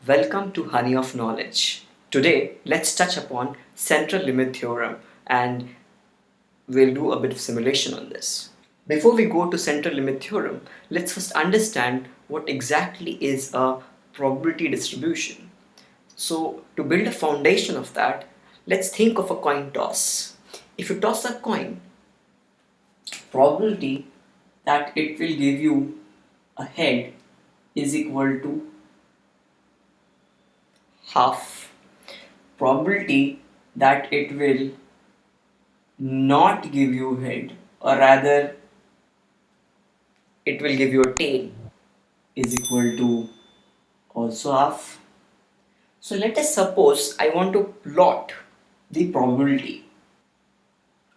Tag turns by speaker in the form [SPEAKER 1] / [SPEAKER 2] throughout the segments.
[SPEAKER 1] Welcome to Honey of Knowledge. Today, let's touch upon Central Limit Theorem and we'll do a bit of simulation on this. Before we go to Central Limit Theorem, let's first understand what exactly is a probability distribution. So, to build a foundation of that, let's think of a coin toss. If you toss a coin, probability that it will give you a head is equal to half. Probability that it will not give you head, or rather it will give you a tail, is equal to also half. So let us suppose I want to plot the probability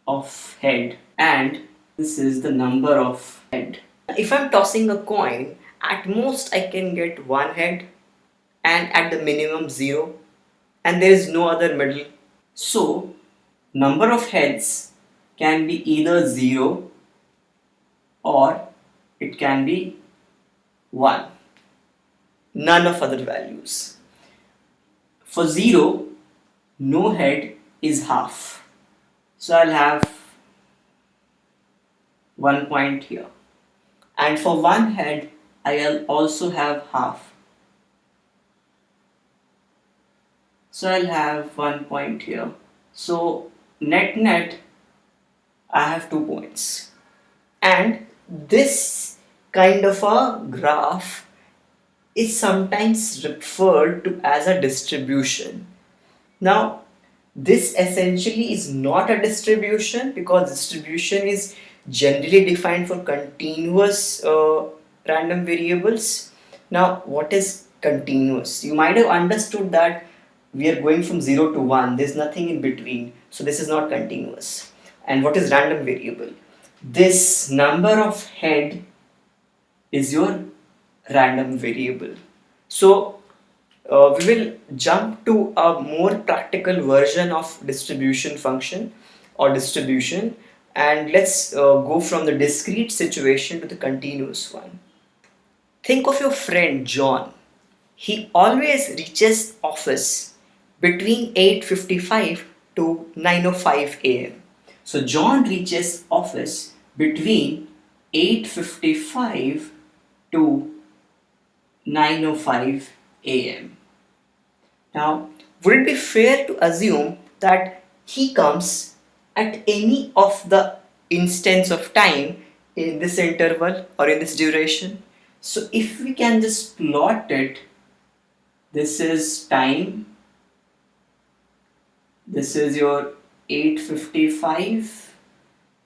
[SPEAKER 1] of head and this is the number of head. If I'm tossing a coin, at most I can get one head and at the minimum 0, and there is no other middle. So number of heads can be either 0 or it can be 1, none of other values. For 0, no head is half, so I'll have 1 point here, and for 1 head I'll also have half, so I'll have 1 point here. So net I have 2 points, and this kind of a graph is sometimes referred to as a distribution. Now this essentially is not a distribution because distribution is generally defined for continuous random variables. Now what is continuous? You might have understood that we are going from 0 to 1, there's nothing in between, so this is not continuous. And what is random variable? This number of head is your random variable. So we will jump to a more practical version of distribution function or distribution, and let's go from the discrete situation to the continuous one. Think of your friend John. He always reaches office between 8:55 to 9:05 a.m. So John reaches office between 8:55 to 9:05 a.m. Now, would it be fair to assume that he comes at any of the instance of time in this interval or in this duration? So if we can just plot it, this is time, this is your 8:55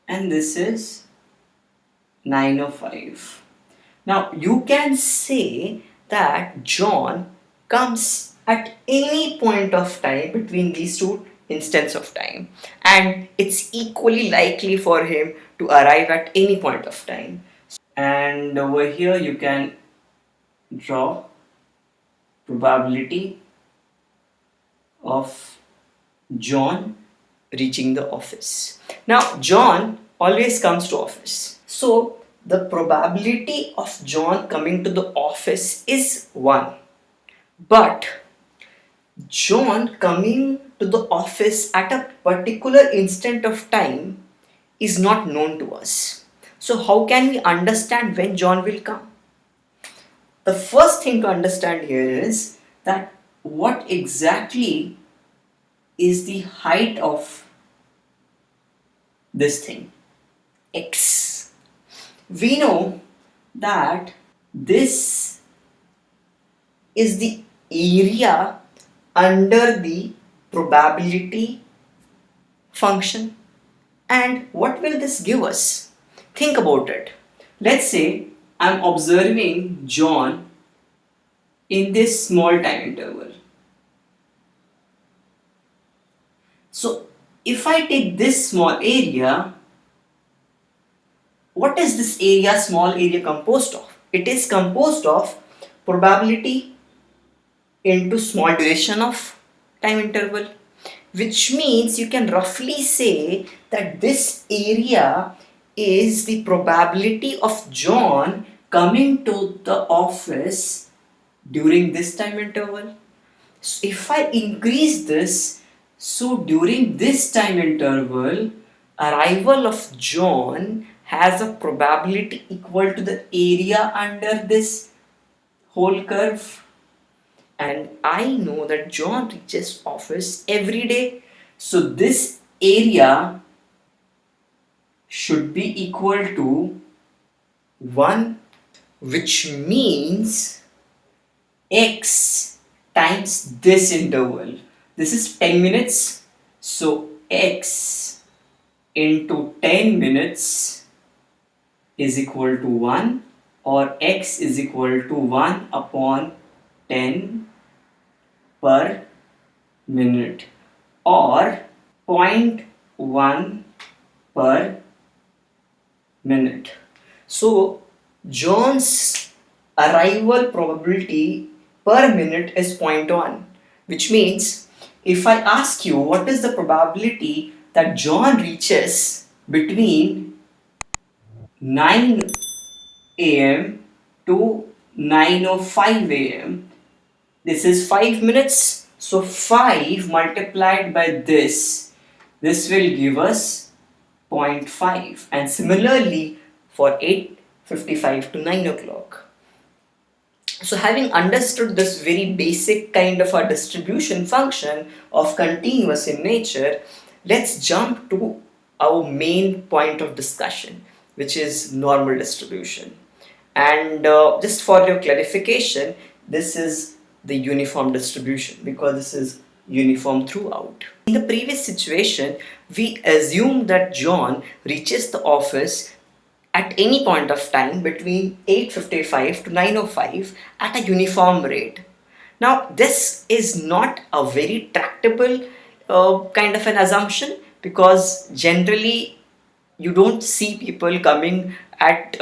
[SPEAKER 1] and this is 9:05. Now you can say that John comes at any point of time between these two instants of time, and it's equally likely for him to arrive at any point of time. And over here you can draw probability of John reaching the office. Now John always comes to office, so the probability of John coming to the office is 1, but John coming to the office at a particular instant of time is not known to us. So how can we understand when John will come? The first thing to understand here is that what exactly is the height of this thing, x. We know that this is the area under the probability function. And what will this give us? Think about it. Let's say I'm observing John in this small time interval. So if I take this small area, what is this area, small area, composed of? It is composed of probability into small duration of time interval, which means you can roughly say that this area is the probability of John coming to the office during this time interval. So if I increase this, so during this time interval, arrival of John has a probability equal to the area under this whole curve. And I know that John reaches office every day. So this area should be equal to 1, which means x times this interval. This is 10 minutes. So x into 10 minutes is equal to 1, or x is equal to 1 upon 10 per minute, or 0.1 per minute. So John's arrival probability per minute is 0.1, which means if I ask you what is the probability that John reaches between 9 a.m. to 9:05 a.m., this is 5 minutes. So 5 multiplied by this will give us 0.5, and similarly for 8:55 to 9 o'clock. So having understood this very basic kind of a distribution function of continuous in nature, let's jump to our main point of discussion, which is normal distribution. And just for your clarification, this is the uniform distribution because this is uniform throughout. In the previous situation, we assume that John reaches the office at any point of time between 8:55 to 9:05 at a uniform rate. Now, this is not a very tractable kind of an assumption, because generally you don't see people coming at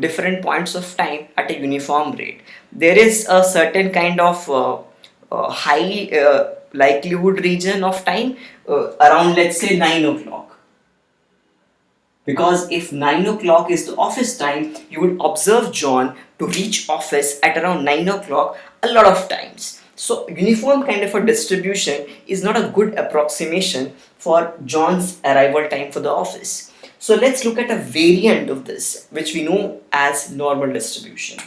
[SPEAKER 1] different points of time at a uniform rate. There is a certain kind of high likelihood region of time around, let's say, 9 o'clock. Because if 9 o'clock is the office time, you would observe John to reach office at around 9 o'clock a lot of times. So uniform kind of a distribution is not a good approximation for John's arrival time for the office. So let's look at a variant of this, which we know as normal distribution.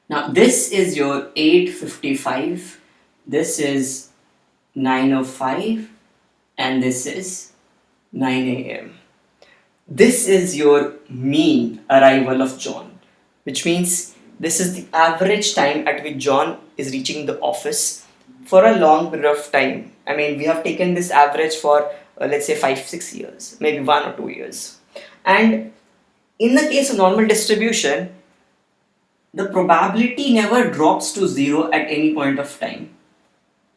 [SPEAKER 1] Now this is your 8:55, this is 9:05, and this is 9 a.m. This is your mean arrival of John, which means this is the average time at which John is reaching the office for a long period of time. I mean, we have taken this average for let's say 5-6 years, maybe 1 or 2 years. And in the case of normal distribution, the probability never drops to 0 at any point of time,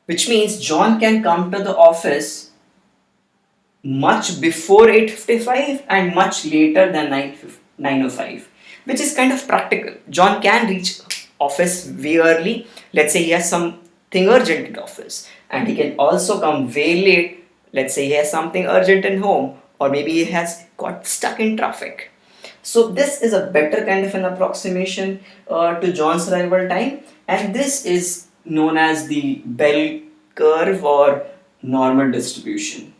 [SPEAKER 1] which means John can come to the office much before 8:55 and much later than 9:05, which is kind of practical. John can reach office way early. Let's say he has something urgent in office, and he can also come way late. Let's say he has something urgent in home, or maybe he has got stuck in traffic. So this is a better kind of an approximation to John's arrival time, and this is known as the bell curve or normal distribution.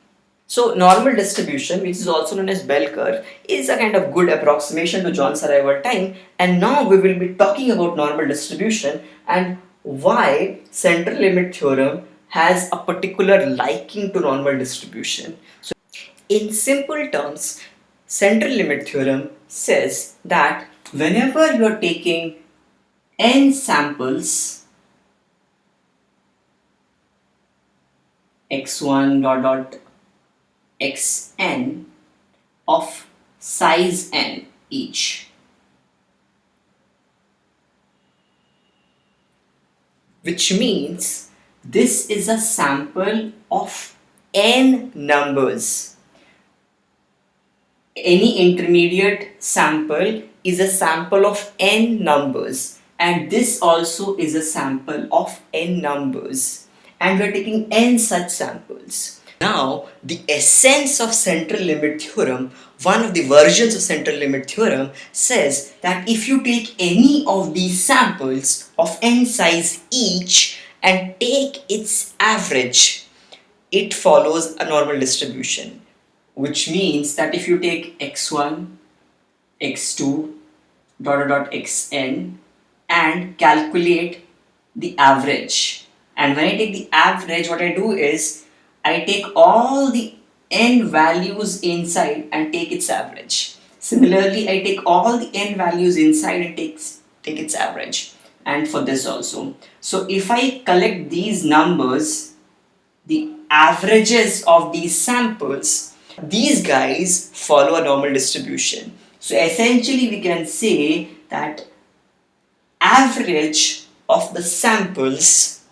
[SPEAKER 1] So normal distribution, which is also known as bell curve, is a kind of good approximation to John's arrival time. And now we will be talking about normal distribution and why central limit theorem has a particular liking to normal distribution. So in simple terms, central limit theorem says that whenever you are taking n samples, x1 dot dot xn of size n each, which means this is a sample of n numbers. Any intermediate sample is a sample of n numbers, and this also is a sample of n numbers, and we are taking n such samples. Now, the essence of central limit theorem one of the versions of central limit theorem says that if you take any of these samples of n size each and take its average, it follows a normal distribution, which means that if you take x1, x2, xn and calculate the average, and when I take the average, what I do is I take all the n values inside and take its average. Similarly, I take all the n values inside and take its average, and for this also. So if I collect these numbers, the averages of these samples, these guys follow a normal distribution. So essentially we can say that average of the samples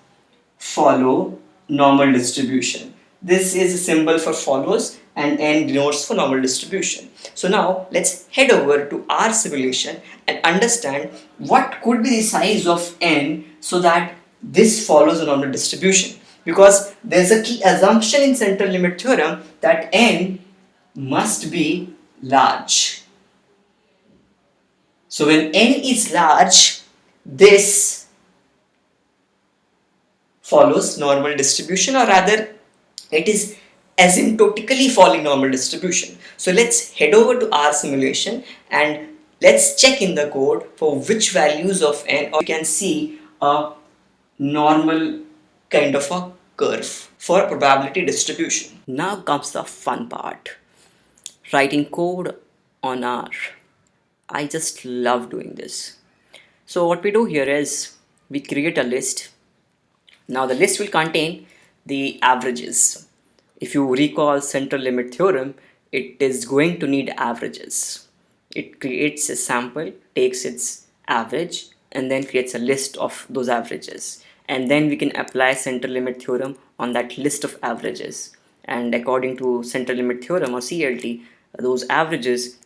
[SPEAKER 1] follow normal distribution. This is a symbol for follows and n denotes for normal distribution. So now let's head over to our simulation and understand what could be the size of n so that this follows a normal distribution. Because there's a key assumption in central limit theorem that n must be large. So when n is large, this follows normal distribution, or rather it is asymptotically following normal distribution. So let's head over to our simulation and let's check in the code for which values of n, or you can see a normal kind of a curve for probability distribution. Now comes the fun part, writing code on R. I just love doing this. So what we do here is we create a list. Now the list will contain the averages. If you recall central limit theorem, it is going to need averages. It creates a sample, takes its average, and then creates a list of those averages. And then we can apply central limit theorem on that list of averages. And according to central limit theorem or CLT, those averages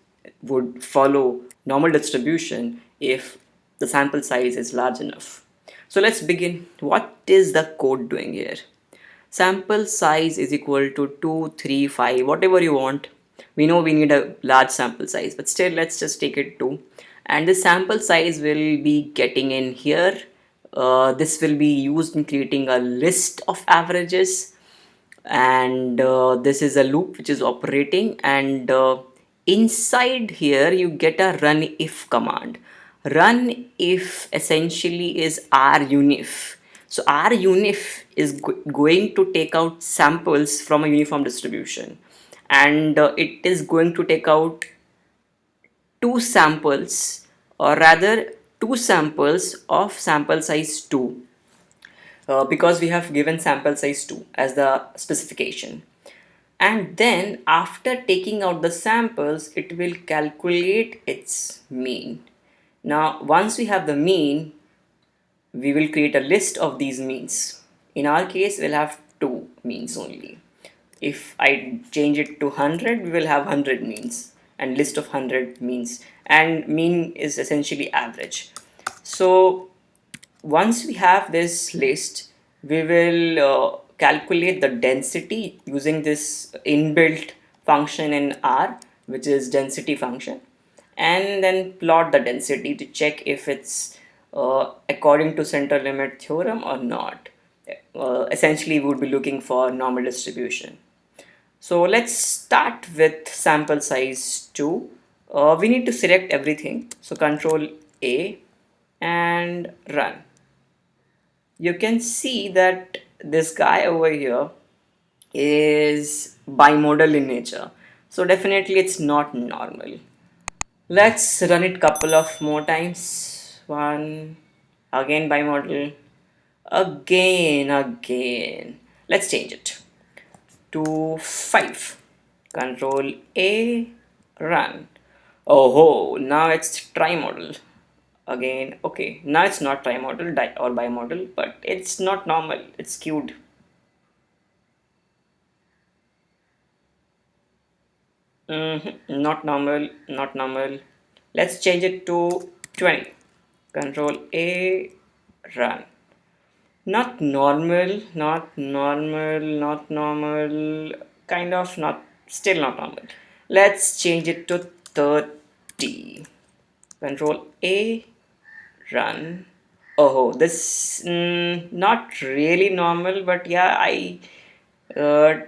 [SPEAKER 1] would follow normal distribution if the sample size is large enough. So let's begin. What is the code doing here? Sample size is equal to 2, 3, 5, whatever you want. We know we need a large sample size, but still let's just take it 2. And the sample size will be getting in here. This will be used in creating a list of averages, and this is a loop which is operating, and inside here you get a run if command. Run if essentially is runif. So runif is going to take out samples from a uniform distribution, and it is going to take out two samples, or rather two samples of sample size 2, because we have given sample size 2 as the specification. And then after taking out the samples, it will calculate its mean. Now once we have the mean, we will create a list of these means. In our case, we'll have 2 means only. If I change it to 100, we will have 100 means and list of 100 means, and mean is essentially average. So once we have this list, we will calculate the density using this inbuilt function in R, which is density function, and then plot the density to check if it's according to central limit theorem or not. Essentially we would be looking for normal distribution. So let's start with sample size 2. We need to select everything, so Control A and run. You can see that this guy over here is bimodal in nature, so definitely it's not normal. Let's run it couple of more times. 1, again bimodal, again. Let's change it to 5. Control A, run. Oh, now it's trimodal. Again, okay, now it's not trimodal or bimodal, but it's not normal, it's skewed. Not normal. Let's change it to 20. Control A, run. Not normal, kind of not, still not normal. Let's change it to 30. Control A, run. Oh, this not really normal, but yeah, I uh,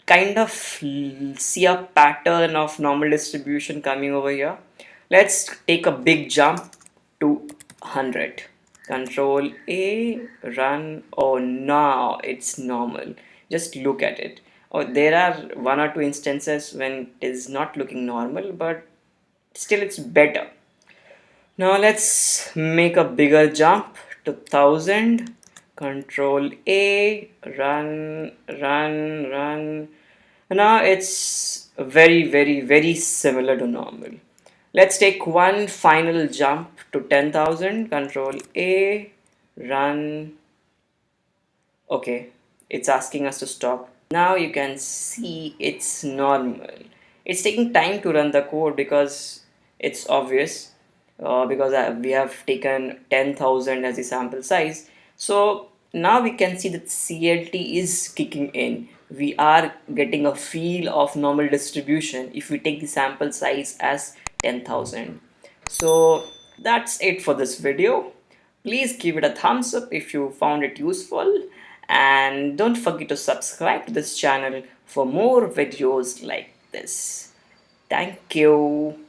[SPEAKER 1] kind of see a pattern of normal distribution coming over here. Let's take a big jump to 100. Control A, run. Oh, now it's normal. Just look at it. Oh, there are one or two instances when it is not looking normal, but still it's better. Now let's make a bigger jump to 1000. Control A, run, run, run. Now it's very similar to normal. Let's take one final jump to 10,000. Control A, run. Okay, it's asking us to stop. Now you can see it's normal. It's taking time to run the code because it's obvious, because we have taken 10,000 as the sample size. So now we can see that CLT is kicking in. We are getting a feel of normal distribution if we take the sample size as 10,000. So that's it for this video. Please give it a thumbs up if you found it useful, and don't forget to subscribe to this channel for more videos like this. Thank you.